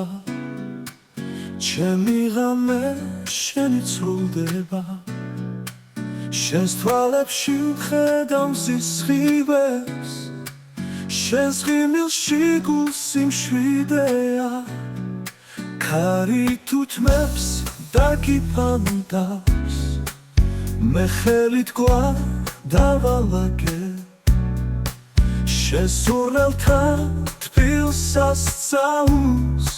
ბრუნდება ჩემი ღამე შენი ცრულდება შენს თვალებში ვხედავ მზის სხივებს შენს ღიმილში გულს იმშვიდეა ქარი თუთმებს დაგიფანდავს მე ხელით გვარ დავალაგე შენ სურნელთან თბილსას წაუნს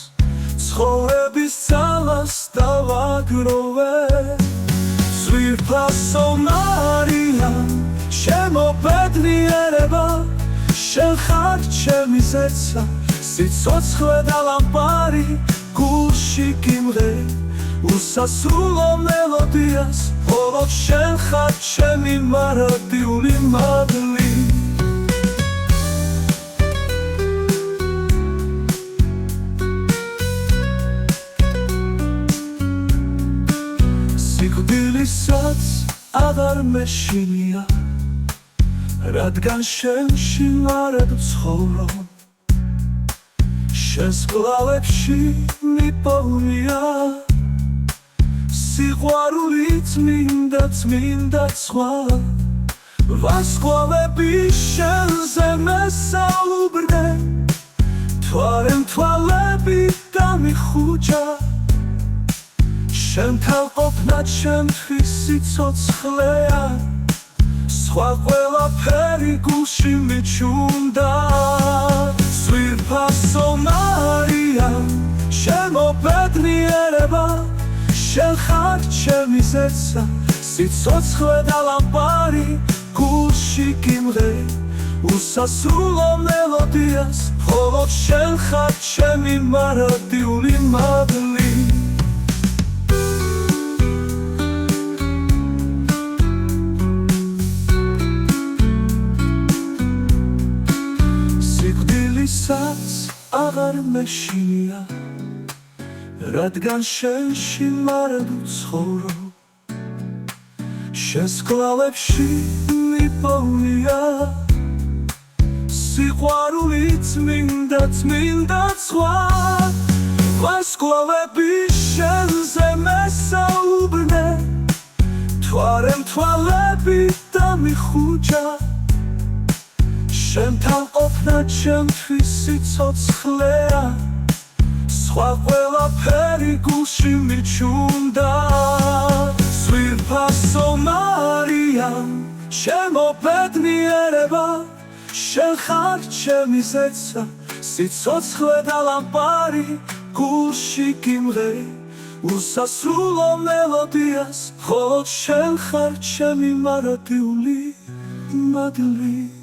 ცხოვრების ძალას დავაგროვე ზვირფასო მარია ჩემო ბედნიერება შენ ხარ ჩემი ზეცა სიცოცხლე და ლამპარი გულში გიმღე უსასრულო მელოდიას მხოლოდ შენ ხარ ჩემი მარადიული მადლი სიკვდილისაც აღარ მეშინია რადგან შენში მარად ვცხოვრო შენს კლავებში მიპოვნია სიყვარულით მინდა სხვა ვარსკვლავები შენზე მესაუბრდნენ მთვარე თვალები დამიხუჭა შენთან ყოფნა ჩემთვის სიცოცხლეა სხვა ყველაფერი გულში მიჩუნდა ზვირფასო მარია ჩემო ბედნიერება შენ ხარ ჩემი ზეცა სიცოცხლე და ლამპარი გულში გიმღე უსასრულო მელოდიას მხოლოდ შენ ხარ ჩემი მარადიული მადლი სიკვდილისაც აღარ მეშინია რადგან შენში მარად ვცხოვრო შენს კლავებში მიპოვნია სიყვარულით მინდა სხვა ვარსკვლავები შენზე მესაუბრდნენ მთვარე თვალები დამიხუჭა შენთან ყოფნა ჩემთვის სიცოცხლეა სხვა ყველაფერი გულში მიჩუნდა ზვირფასო მარია ჩემო ბედნიერება შენ ხარ ჩემი ზეცა სიცოცხლე და ლამპარი გულში გიმღე უსასრულო მელოდიას მხოლოდ შენ ხარ ჩემი მარადიული მადლი